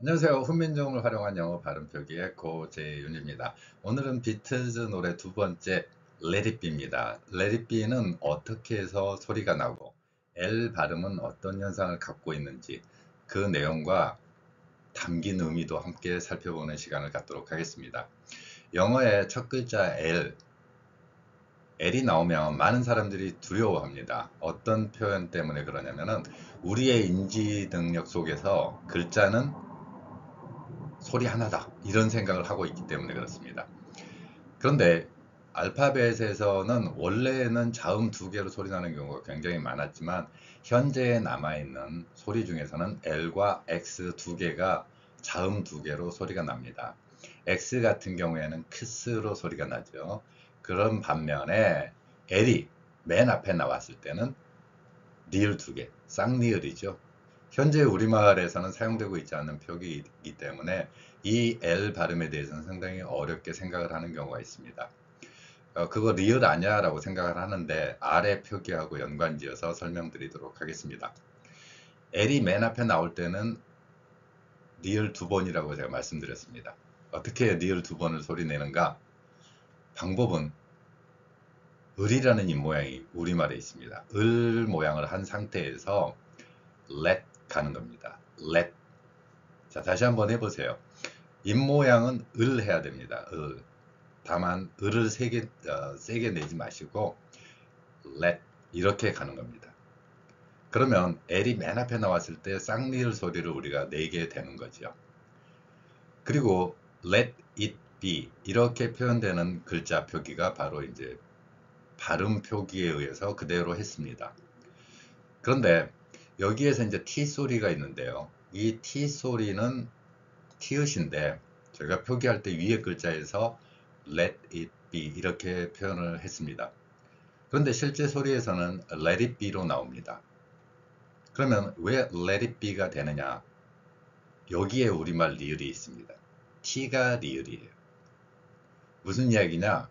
안녕하세요. 훈민정음을 활용한 영어 발음 표기의 고재윤입니다. 오늘은 비틀즈 노래 두 번째 Let It Be입니다. Let It Be는 어떻게 해서 소리가 나고 L 발음은 어떤 현상을 갖고 있는지 그 내용과 담긴 의미도 함께 살펴보는 시간을 갖도록 하겠습니다. 영어의 첫 글자 L이 나오면 많은 사람들이 두려워합니다. 어떤 표현 때문에 그러냐면은 우리의 인지 능력 속에서 글자는 소리 하나다 이런 생각을 하고 있기 때문에 그렇습니다. 그런데 알파벳에서는 원래는 자음 두 개로 소리 나는 경우가 굉장히 많았지만 현재 남아있는 소리 중에서는 L과 X 두 개가 자음 두 개로 소리가 납니다. X 같은 경우에는 크스로 소리가 나죠. 그런 반면에 L이 맨 앞에 나왔을 때는 리을 두 개, 쌍리을이죠. 현재 우리말에서는 사용되고 있지 않는 표기이기 때문에 이 L 발음에 대해서는 상당히 어렵게 생각을 하는 경우가 있습니다. 그거 리을 아니야 라고 생각을 하는데 아래 표기하고 연관지어서 설명드리도록 하겠습니다. L이 맨 앞에 나올 때는 리을 두 번이라고 제가 말씀드렸습니다. 어떻게 리을 두 번을 소리 내는가? 방법은 을이라는 입모양이 우리말에 있습니다. 을 모양을 한 상태에서 let 가는 겁니다. let. 자, 다시 한번 해보세요. 입모양은 을 해야 됩니다. 을. 다만 을을 세게 내지 마시고 let 이렇게 가는 겁니다. 그러면 L이 맨 앞에 나왔을 때 쌍리을 소리를 우리가 내게 되는 거죠. 그리고 let it be 이렇게 표현되는 글자 표기가 바로 이제 발음 표기에 의해서 그대로 했습니다. 그런데 여기에서 이제 T 소리가 있는데요. 이 T 소리는 티읕인데 제가 표기할 때 위에 글자에서 let it be 이렇게 표현을 했습니다. 그런데 실제 소리에서는 let it be로 나옵니다. 그러면 왜 let it be가 되느냐? 여기에 우리말 리을이 있습니다. t가 리을이에요. 무슨 이야기냐?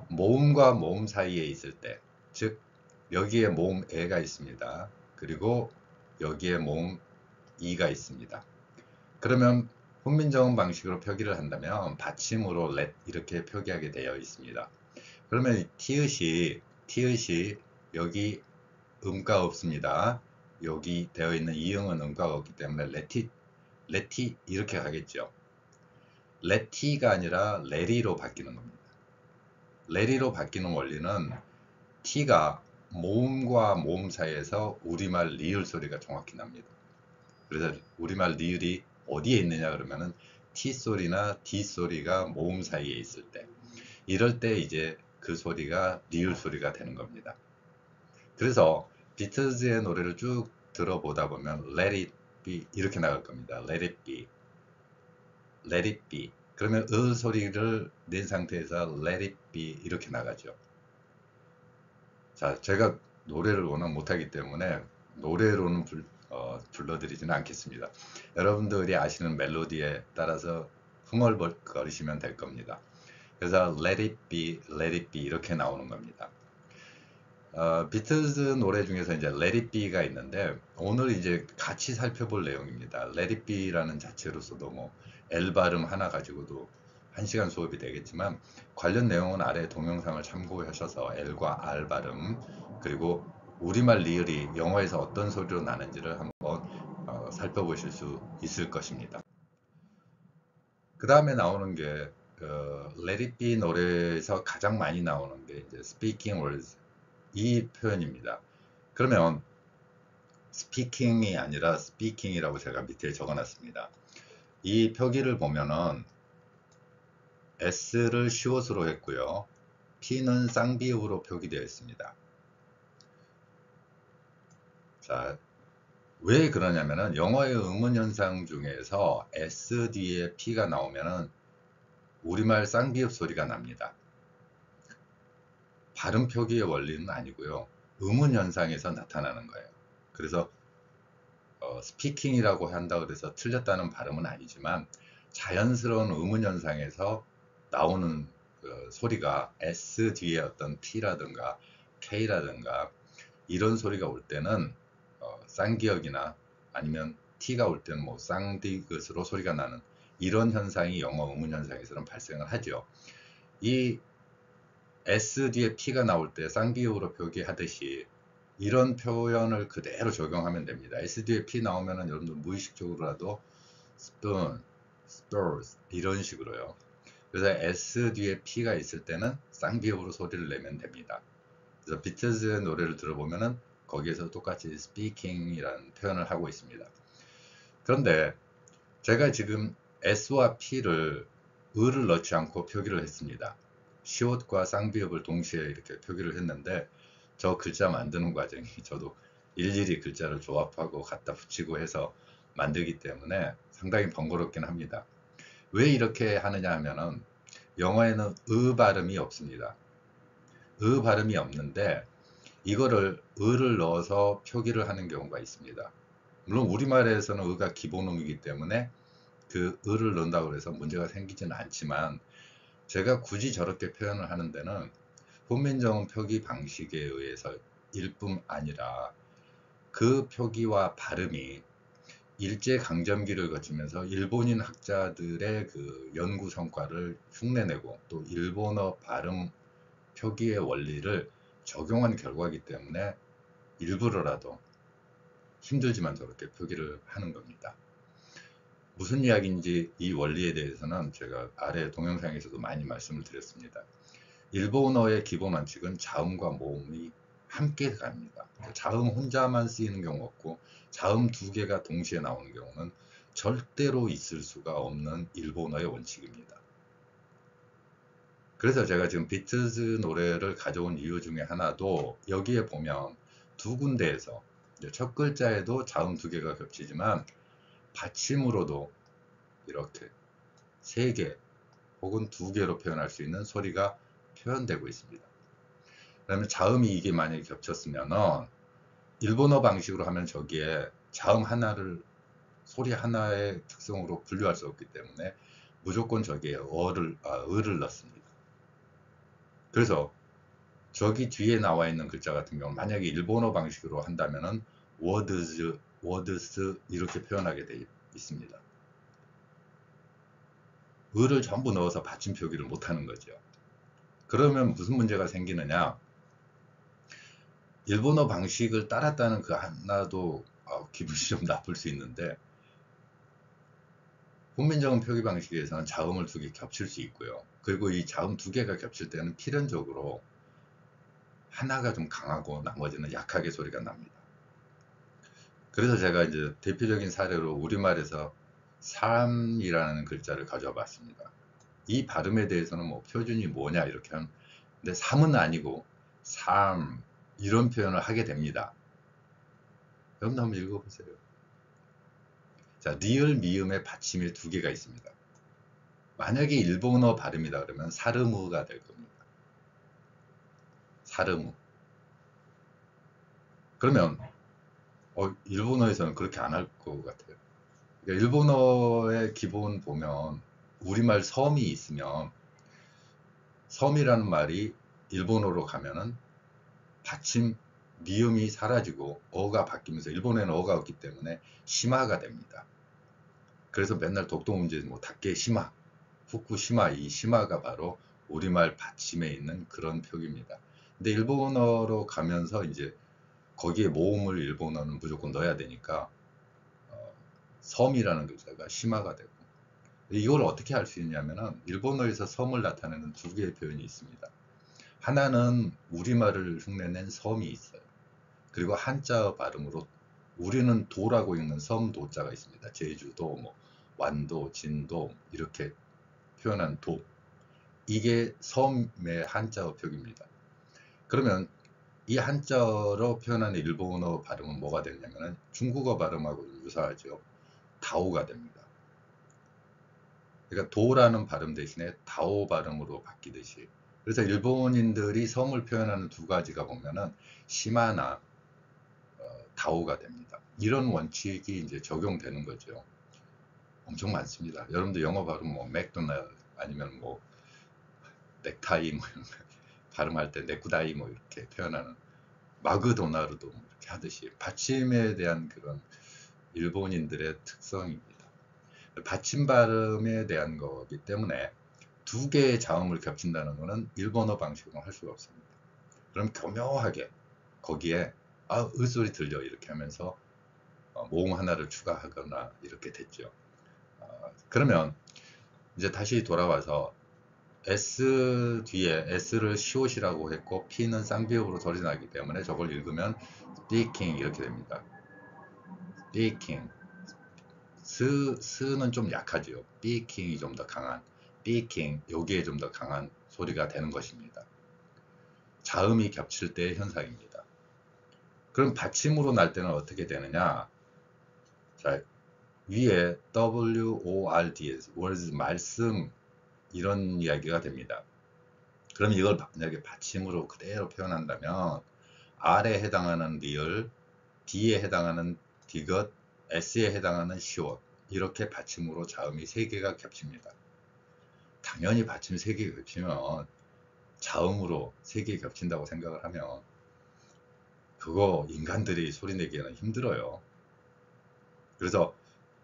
모음과 모음 사이에 있을 때, 즉 여기에 모음 에가 있습니다. 그리고 여기에 모음 이가 있습니다. 그러면 훈민정음 방식으로 표기를 한다면 받침으로 let 이렇게 표기하게 되어 있습니다. 그러면 티읕이 여기 음가 없습니다. 여기 되어 있는 이응은 음가가 없기 때문에 let 이렇게 가겠죠. let가 아니라 let이로 바뀌는 겁니다. let이로 바뀌는 원리는 t가 모음과 모음 사이에서 우리말 리을 소리가 정확히 납니다. 그래서 우리말 리을이 어디에 있느냐 그러면은 T 소리나 D 소리가 모음 사이에 있을 때 이럴 때 이제 그 소리가 리을 소리가 되는 겁니다. 그래서 비틀즈의 노래를 쭉 들어보다 보면 Let it be 이렇게 나갈 겁니다. Let it be, Let it be. 그러면 을 소리를 낸 상태에서 Let it be 이렇게 나가죠. 자, 제가 노래를 워낙 못하기 때문에 노래로는 불러드리지는 않겠습니다. 여러분들이 아시는 멜로디에 따라서 흥얼거리시면 될 겁니다. 그래서 Let it be, Let it be 이렇게 나오는 겁니다. 비틀즈 노래 중에서 이제 Let it be가 있는데 오늘 이제 같이 살펴볼 내용입니다. Let it be라는 자체로서도 뭐 L 발음 하나 가지고도 1시간 수업이 되겠지만 관련 내용은 아래 동영상을 참고하셔서 L과 R 발음 그리고 우리말 리을이 영어에서 어떤 소리로 나는지를 한번 살펴보실 수 있을 것입니다. 그 다음에 나오는 게 Let It Be 노래에서 가장 많이 나오는 게 이제 Speaking Words 이 표현입니다. 그러면 Speaking이 아니라 Speaking이라고 제가 밑에 적어놨습니다. 이 표기를 보면은 S를 슈옷으로 했고요. P는 쌍비읍으로 표기되어 있습니다. 자, 왜 그러냐면은 영어의 의문 현상 중에서 S 뒤에 P가 나오면은 우리말 쌍비읍 소리가 납니다. 발음 표기의 원리는 아니고요. 의문 현상에서 나타나는 거예요. 그래서 스피킹이라고 한다고 해서 틀렸다는 발음은 아니지만 자연스러운 의문 현상에서 나오는 소리가 S 뒤에 어떤 T라든가 K라든가 이런 소리가 올 때는 쌍기역이나 아니면 T가 올 때는 뭐 쌍디귿으로 소리가 나는 이런 현상이 영어 음운 현상에서는 발생을 하죠. 이 S 뒤에 P가 나올 때 쌍비읍으로 표기하듯이 이런 표현을 그대로 적용하면 됩니다. S 뒤에 P 나오면은 여러분들 무의식적으로라도 spoon, stores 이런 식으로요. 그래서 S 뒤에 P가 있을 때는 쌍비읍으로 소리를 내면 됩니다. 그래서 비틀즈의 노래를 들어보면은 거기에서 똑같이 speaking이라는 표현을 하고 있습니다. 그런데 제가 지금 S와 P를 을을 넣지 않고 표기를 했습니다. 시옷과 쌍비읍을 동시에 이렇게 표기를 했는데 저 글자 만드는 과정이 저도 일일이 글자를 조합하고 갖다 붙이고 해서 만들기 때문에 상당히 번거롭긴 합니다. 왜 이렇게 하느냐 하면은 영어에는 으 발음이 없습니다. 으 발음이 없는데 이거를 을을 넣어서 표기를 하는 경우가 있습니다. 물론 우리말에서는 으가 기본음이기 때문에 그 을을 넣는다고 해서 문제가 생기지는 않지만 제가 굳이 저렇게 표현을 하는 데는 훈민정음 표기 방식에 의해서 일뿐 아니라 그 표기와 발음이 일제강점기를 거치면서 일본인 학자들의 그 연구 성과를 흉내내고 또 일본어 발음 표기의 원리를 적용한 결과이기 때문에 일부러라도 힘들지만 저렇게 표기를 하는 겁니다. 무슨 이야기인지 이 원리에 대해서는 제가 아래 동영상에서도 많이 말씀을 드렸습니다. 일본어의 기본 원칙은 자음과 모음이 함께 갑니다. 자음 혼자만 쓰이는 경우 없고 자음 두 개가 동시에 나오는 경우는 절대로 있을 수가 없는 일본어의 원칙입니다. 그래서 제가 지금 비틀즈 노래를 가져온 이유 중에 하나도 여기에 보면 두 군데에서 첫 글자에도 자음 두 개가 겹치지만 받침으로도 이렇게 세 개 혹은 두 개로 표현할 수 있는 소리가 표현되고 있습니다. 그다음에 자음이 이게 만약에 겹쳤으면은 일본어 방식으로 하면 저기에 자음 하나를 소리 하나의 특성으로 분류할 수 없기 때문에 무조건 저기에 을을 넣습니다. 그래서 저기 뒤에 나와 있는 글자 같은 경우 만약에 일본어 방식으로 한다면은 words 이렇게 표현하게 되어 있습니다. 을을 전부 넣어서 받침 표기를 못하는 거죠. 그러면 무슨 문제가 생기느냐? 일본어 방식을 따랐다는 그 하나도 기분이 좀 나쁠 수 있는데 훈민정음 표기 방식에서는 자음을 두 개 겹칠 수 있고요. 그리고 이 자음 두 개가 겹칠 때는 필연적으로 하나가 좀 강하고 나머지는 약하게 소리가 납니다. 그래서 제가 이제 대표적인 사례로 우리말에서 삶이라는 글자를 가져와 봤습니다. 이 발음에 대해서는 뭐 표준이 뭐냐 이렇게 하는 근데 삶은 아니고 삶 이런 표현을 하게 됩니다. 여러분 한번 읽어보세요. 자, 리을 미음의 받침이 두 개가 있습니다. 만약에 일본어 발음이다 그러면 사르무가 될 겁니다. 사르무. 그러면 일본어에서는 그렇게 안 할 것 같아요. 그러니까 일본어의 기본 보면 우리말 섬이 있으면 섬이라는 말이 일본어로 가면은 받침 미음이 사라지고 어가 바뀌면서 일본에는 어가 없기 때문에 시마가 됩니다. 그래서 맨날 독도 문제 뭐 다케시마, 후쿠시마 이 시마가 바로 우리말 받침에 있는 그런 표기입니다. 근데 일본어로 가면서 이제 거기에 모음을 일본어는 무조건 넣어야 되니까 섬이라는 글자가 시마가 되고 이걸 어떻게 할 수 있냐면은 일본어에서 섬을 나타내는 두 개의 표현이 있습니다. 하나는 우리말을 흉내낸 섬이 있어요. 그리고 한자 발음으로 우리는 도라고 읽는 섬 도자가 있습니다. 제주도, 뭐 완도, 진도 이렇게 표현한 도. 이게 섬의 한자어 표기입니다. 그러면 이 한자어로 표현하는 일본어 발음은 뭐가 되냐면 중국어 발음하고 유사하죠. 다오가 됩니다. 그러니까 도라는 발음 대신에 다오 발음으로 바뀌듯이 그래서 일본인들이 섬을 표현하는 두 가지가 보면은 시마나 다오가 됩니다. 이런 원칙이 이제 적용되는 거죠. 엄청 많습니다. 여러분들 영어 발음 뭐 맥도날드 아니면 뭐 넥타이 뭐 이런 거 발음할 때 네쿠다이 뭐 이렇게 표현하는 마그도나르도 뭐 이렇게 하듯이 받침에 대한 그런 일본인들의 특성입니다. 받침 발음에 대한 거기 때문에 두 개의 자음을 겹친다는 것은 일본어 방식으로 할 수가 없습니다. 그럼 교묘하게 거기에 을소리 들려 이렇게 하면서 모음 하나를 추가하거나 이렇게 됐죠. 그러면 이제 다시 돌아와서 S 뒤에 S를 시옷이라고 했고 P는 쌍비읍으로 소리 나기 때문에 저걸 읽으면 speaking 이렇게 됩니다. speaking. 스는 좀 약하지요. speaking이 좀 더 강한, speaking 여기에 좀 더 강한 소리가 되는 것입니다. 자음이 겹칠 때의 현상입니다. 그럼 받침으로 날 때는 어떻게 되느냐? 자, 위에 WORDS, words, 말씀 이런 이야기가 됩니다. 그럼 이걸 만약에 받침으로 그대로 표현한다면 R에 해당하는 리을, D에 해당하는 디귿, S에 해당하는 시옷 이렇게 받침으로 자음이 3개가 겹칩니다. 당연히 받침 3개 겹치면 자음으로 3개 겹친다고 생각을 하면 그거 인간들이 소리 내기에는 힘들어요. 그래서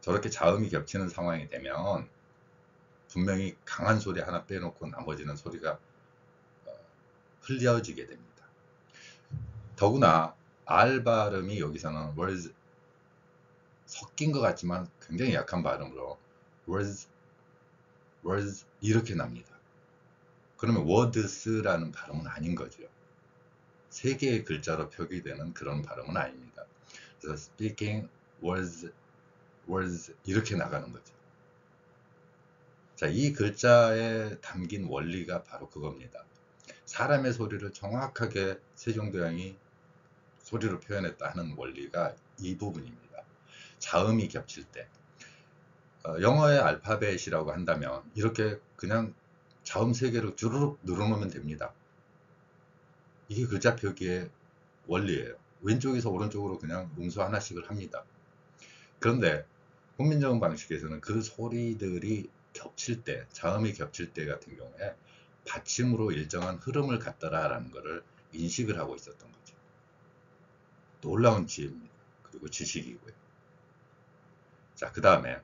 저렇게 자음이 겹치는 상황이 되면 분명히 강한 소리 하나 빼놓고 나머지는 소리가 흘려지게 됩니다. 더구나 R 발음이 여기서는 words 섞인 것 같지만 굉장히 약한 발음으로 words 이렇게 납니다. 그러면 words라는 발음은 아닌 거죠. 3개의 글자로 표기되는 그런 발음은 아닙니다. 그래서 speaking words 이렇게 나가는 거죠. 자, 이 글자에 담긴 원리가 바로 그겁니다. 사람의 소리를 정확하게 세종대왕이 소리로 표현했다 하는 원리가 이 부분입니다. 자음이 겹칠 때 영어의 알파벳이라고 한다면 이렇게 그냥 자음 3개를 주르륵 눌러놓으면 됩니다. 이게 글자 표기의 원리예요. 왼쪽에서 오른쪽으로 그냥 음수 하나씩을 합니다. 그런데 훈민정음 방식에서는 그 소리들이 겹칠 때, 자음이 겹칠 때 같은 경우에 받침으로 일정한 흐름을 갖더라라는 것을 인식을 하고 있었던 거죠. 놀라운 지혜입니다. 그리고 지식이고요. 자, 그 다음에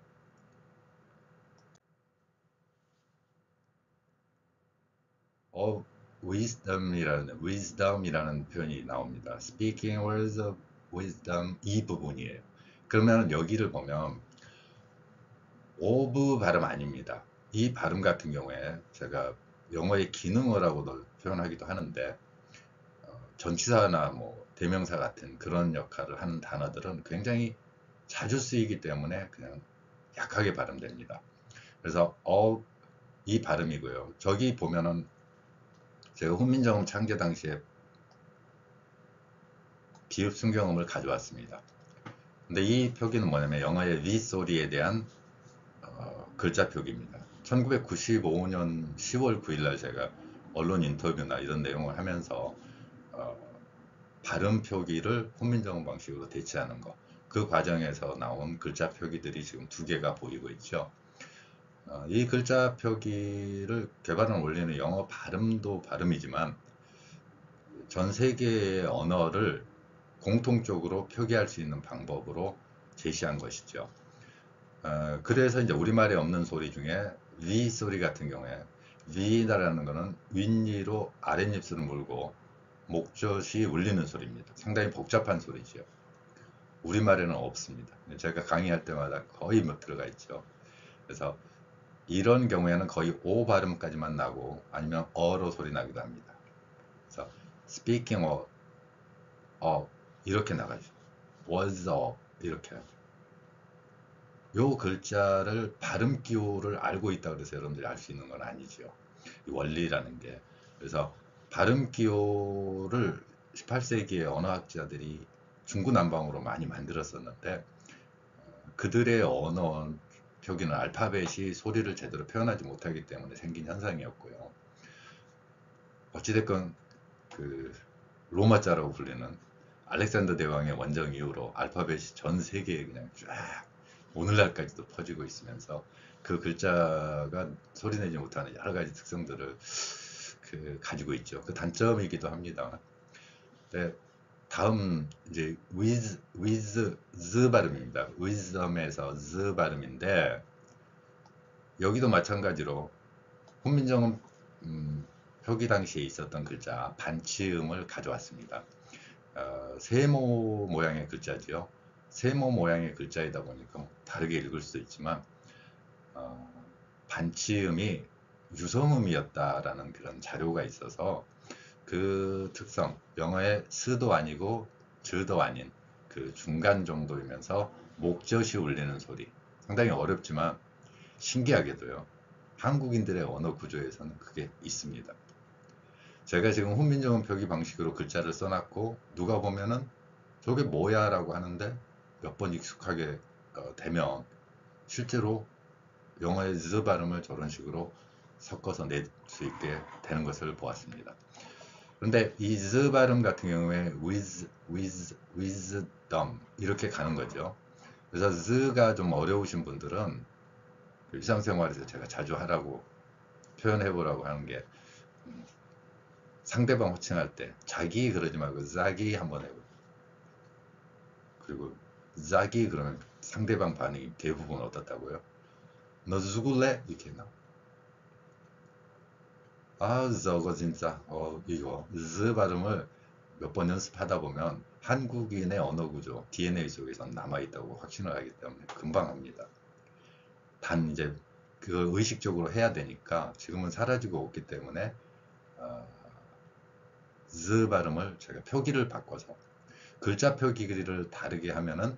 wisdom이라는 표현이 나옵니다. Speaking words of wisdom 이 부분이에요. 그러면 여기를 보면 of 발음 아닙니다. 이 발음 같은 경우에 제가 영어의 기능어라고도 표현하기도 하는데 전치사나 뭐 대명사 같은 그런 역할을 하는 단어들은 굉장히 자주 쓰이기 때문에 그냥 약하게 발음됩니다. 그래서 이 발음이고요. 저기 보면은 제가 훈민정음 창제 당시에 비읍 순경음을 가져왔습니다. 근데 이 표기는 뭐냐면 영어의 위 소리에 대한 글자 표기입니다. 1995년 10월 9일 날 제가 언론 인터뷰나 이런 내용을 하면서 발음 표기를 훈민정음 방식으로 대체하는 것, 그 과정에서 나온 글자 표기들이 지금 2개가 보이고 있죠. 이 글자 표기를 개발한 원리는 영어 발음도 발음이지만 전 세계의 언어를 공통적으로 표기할 수 있는 방법으로 제시한 것이죠. 그래서 이제 우리말에 없는 소리 중에 위 소리 같은 경우에 위라는 것은 윗니로 아랫입술을 물고 목젖이 울리는 소리입니다. 상당히 복잡한 소리죠. 우리말에는 없습니다. 제가 강의할 때마다 거의 못 들어가 있죠. 그래서 이런 경우에는 거의 O 발음까지만 나고 아니면 어로 소리 나기도 합니다. 그래서 speaking of 이렇게 나가죠. was of 이렇게 하죠. 요 글자를 발음 기호를 알고 있다 그래서 여러분들이 알 수 있는 건 아니죠. 이 원리라는 게. 그래서 발음 기호를 18세기의 언어학자들이 중구난방으로 많이 만들었었는데 그들의 언어 표기는 알파벳이 소리를 제대로 표현하지 못하기 때문에 생긴 현상이었고요. 어찌됐건 그 로마자라고 불리는 알렉산더 대왕의 원정 이후로 알파벳이 전 세계에 그냥 쫙 오늘날까지도 퍼지고 있으면서 그 글자가 소리내지 못하는 여러 가지 특성들을 가지고 있죠. 그 단점이기도 합니다. 네, 다음 이제 with z 발음입니다. wisdom에서 z 발음인데 여기도 마찬가지로 훈민정음 표기 당시에 있었던 글자 반치음을 가져왔습니다. 세모 모양의 글자지요. 세모 모양의 글자이다 보니까 다르게 읽을 수도 있지만 반치음이 유성음이었다라는 그런 자료가 있어서 그 특성, 영어의 스도 아니고 즈도 아닌 그 중간 정도이면서 목젖이 울리는 소리, 상당히 어렵지만 신기하게도요, 한국인들의 언어 구조에서는 그게 있습니다. 제가 지금 훈민정음 표기 방식으로 글자를 써놨고 누가 보면은 저게 뭐야 라고 하는데 몇 번 익숙하게 되면 실제로 영어의 z 발음을 저런 식으로 섞어서 낼 수 있게 되는 것을 보았습니다. 그런데 이 z 발음 같은 경우에 wisdom 이렇게 가는 거죠. 그래서 z가 좀 어려우신 분들은 일상생활에서 제가 자주 하라고 표현해보라고 하는 게 상대방 호칭할 때 자기 그러지 말고 자기 한번 해보고, 그리고 자기 그러면 상대방 반응이 대부분 어떻다고요? 너 누굴래? 이렇게 나와. 저거 진짜 이거 z 발음을 몇 번 연습하다 보면 한국인의 언어 구조 DNA 속에서 남아있다고 확신을 하기 때문에 금방 합니다. 단 이제 그걸 의식적으로 해야 되니까 지금은 사라지고 없기 때문에 z 발음을 제가 표기를 바꿔서 글자 표기를 다르게 하면은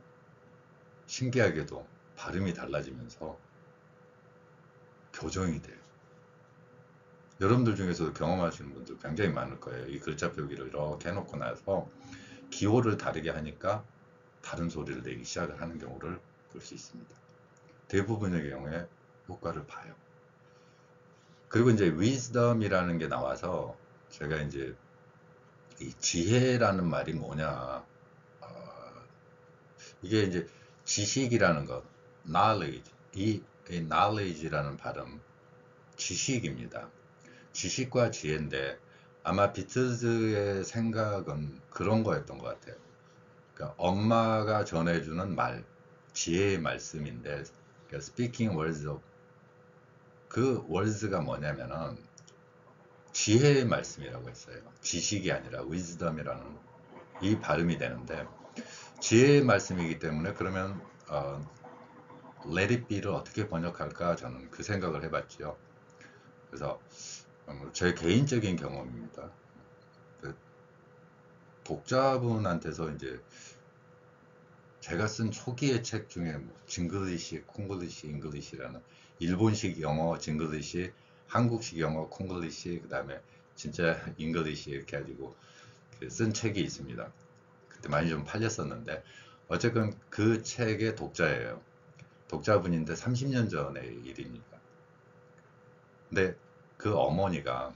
신기하게도 발음이 달라지면서 교정이 돼요. 여러분들 중에서도 경험하시는 분들 굉장히 많을 거예요. 이 글자 표기를 이렇게 해놓고 나서 기호를 다르게 하니까 다른 소리를 내기 시작을 하는 경우를 볼 수 있습니다. 대부분의 경우에 효과를 봐요. 그리고 이제 wisdom이라는 게 나와서 제가 이제 이 지혜라는 말이 뭐냐, 이게 이제 지식이라는 것, knowledge, 이 knowledge라는 발음, 지식입니다. 지식과 지혜인데 아마 비틀즈의 생각은 그런 거였던 것 같아요. 그러니까 엄마가 전해주는 말, 지혜의 말씀인데, 그러니까 speaking words of, 그 words가 뭐냐면은 지혜의 말씀이라고 했어요. 지식이 아니라 wisdom이라는 이 발음이 되는데 지혜의 말씀이기 때문에 그러면 let it be를 어떻게 번역할까 저는 그 생각을 해봤죠. 그래서 제 개인적인 경험입니다. 그 독자분한테서 이제 제가 쓴 초기의 책 중에 뭐 징글리시, 콩글리시, 잉글리시라는 일본식 영어 징글리시, 한국식 영어 콩글리시, 그 다음에 진짜 잉글리시 이렇게 가지고 쓴 책이 있습니다. 그때 많이 좀 팔렸었는데 어쨌든 그 책의 독자예요. 독자분인데 30년 전의 일입니다. 근데 그 어머니가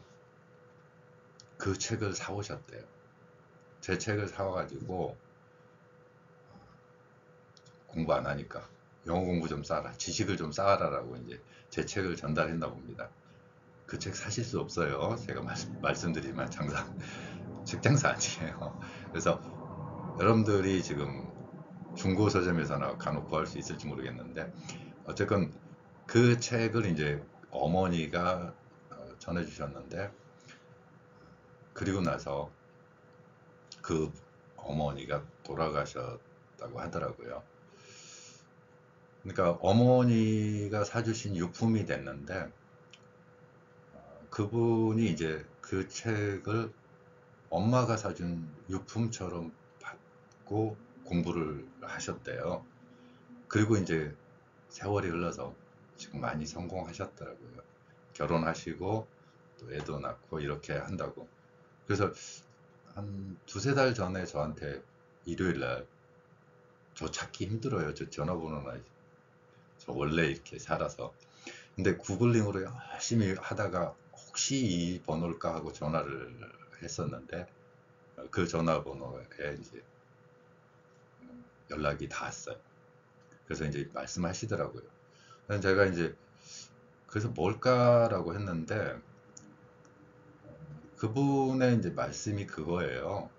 그 책을 사오셨대요. 제 책을 사와가지고 공부 안 하니까 영어 공부 좀 쌓아라, 지식을 좀 쌓아라라고 이제 제 책을 전달했나 봅니다. 그 책 사실 수 없어요. 제가 말씀드리지만 책 장사 아니에요. 그래서 여러분들이 지금 중고 서점에서나 간혹 구할 수 있을지 모르겠는데 어쨌건 그 책을 이제 어머니가 전해주셨는데 그리고 나서 그 어머니가 돌아가셨다고 하더라고요. 그러니까 어머니가 사주신 유품이 됐는데 그분이 이제 그 책을 엄마가 사준 유품처럼 받고 공부를 하셨대요. 그리고 이제 세월이 흘러서 지금 많이 성공하셨더라고요. 결혼하시고 또 애도 낳고 이렇게 한다고. 그래서 한 두세 달 전에 저한테 일요일 날 저 찾기 힘들어요. 저 전화번호나 저 원래 이렇게 살아서. 근데 구글링으로 열심히 하다가 혹시 이 번호일까 하고 전화를 했었는데 그 전화번호에 이제 연락이 닿았어요. 그래서 이제 말씀하시더라고요. 그래서 제가 이제 그래서 뭘까라고 했는데 그분의 이제 말씀이 그거예요.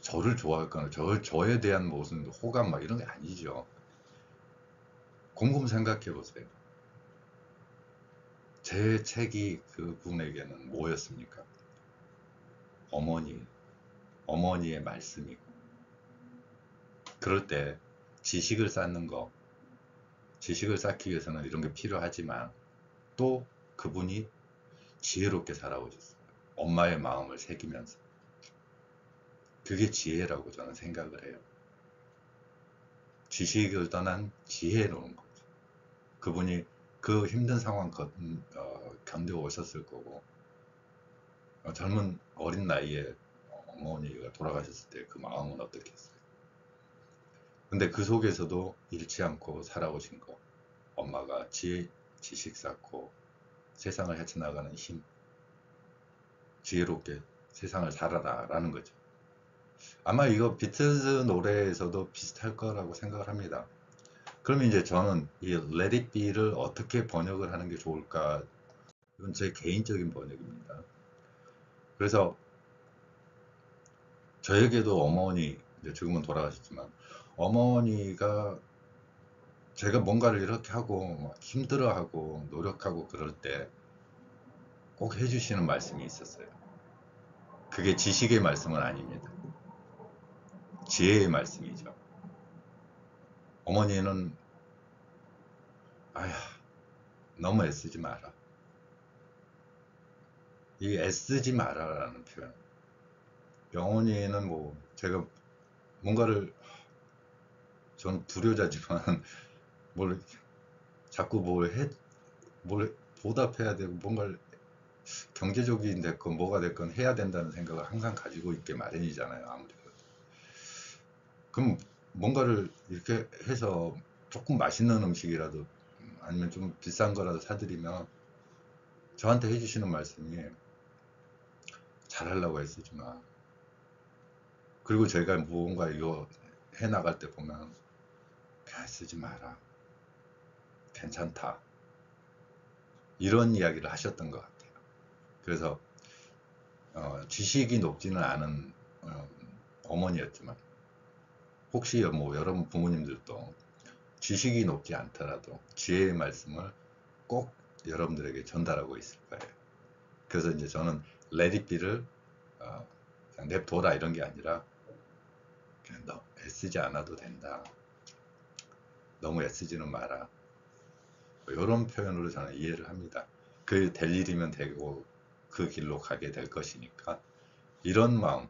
저를 좋아할거나 저에 대한 무슨 호감 막 이런 게 아니죠. 곰곰 생각해 보세요. 제 책이 그분에게는 뭐였습니까? 어머니, 어머니의 말씀이고. 그럴 때 지식을 쌓는 거, 지식을 쌓기 위해서는 이런 게 필요하지만 또 그분이 지혜롭게 살아오셨어요. 엄마의 마음을 새기면서. 그게 지혜라고 저는 생각을 해요. 지식을 떠난 지혜로운 거죠. 그분이 그 힘든 상황 견뎌 오셨을 거고, 젊은 어린 나이에 어머니가 돌아가셨을 때 그 마음은 어떻겠어요? 근데 그 속에서도 잃지 않고 살아오신 거, 엄마가 지식 쌓고 세상을 헤쳐나가는 힘, 지혜롭게 세상을 살아라 라는 거죠. 아마 이거 비틀즈 노래에서도 비슷할 거라고 생각을 합니다. 그러면 이제 저는 이 Let It Be를 어떻게 번역을 하는 게 좋을까? 이건 제 개인적인 번역입니다. 그래서 저에게도 어머니, 이제 지금은 돌아가셨지만, 어머니가 제가 뭔가를 이렇게 하고 막 힘들어하고 노력하고 그럴 때 꼭 해주시는 말씀이 있었어요. 그게 지식의 말씀은 아닙니다. 지혜의 말씀이죠. 어머니는 아야, 너무 애쓰지 마라. 이 애쓰지 마라라는 표현. 어머니는 뭐 제가 뭔가를, 저는 불효자지만 뭘 자꾸 뭘 보답해야 되고 뭔가를 경제적인 됐건 뭐가 됐건 해야 된다는 생각을 항상 가지고 있게 마련이잖아요. 아무래도. 그럼 뭔가를 이렇게 해서 조금 맛있는 음식이라도 아니면 좀 비싼 거라도 사드리면 저한테 해주시는 말씀이 잘하려고 애쓰지 마. 그리고 제가 무언가 이거 해나갈 때 보면 그냥 쓰지 마라. 괜찮다. 이런 이야기를 하셨던 것 같아요. 그래서 지식이 높지는 않은 어머니였지만 혹시 뭐 여러분 부모님들도 지식이 높지 않더라도 지혜의 말씀을 꼭 여러분들에게 전달하고 있을 거예요. 그래서 이제 저는 Let It Be를 그냥 냅둬라 이런 게 아니라 그냥 너 애쓰지 않아도 된다. 너무 애쓰지는 마라. 이런 표현으로 저는 이해를 합니다. 그 될 일이면 되고 그 길로 가게 될 것이니까 이런 마음.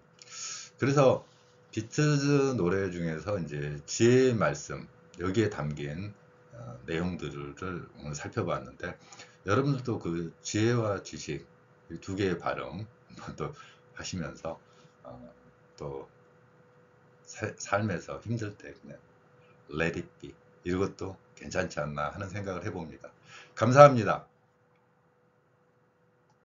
그래서 비틀즈 노래 중에서 이제 지혜의 말씀 여기에 담긴 내용들을 오늘 살펴봤는데 여러분들도 그 지혜와 지식 두 개의 발음 또 하시면서 또 삶에서 힘들 때 그냥 Let it be 이것도 괜찮지 않나 하는 생각을 해봅니다. 감사합니다.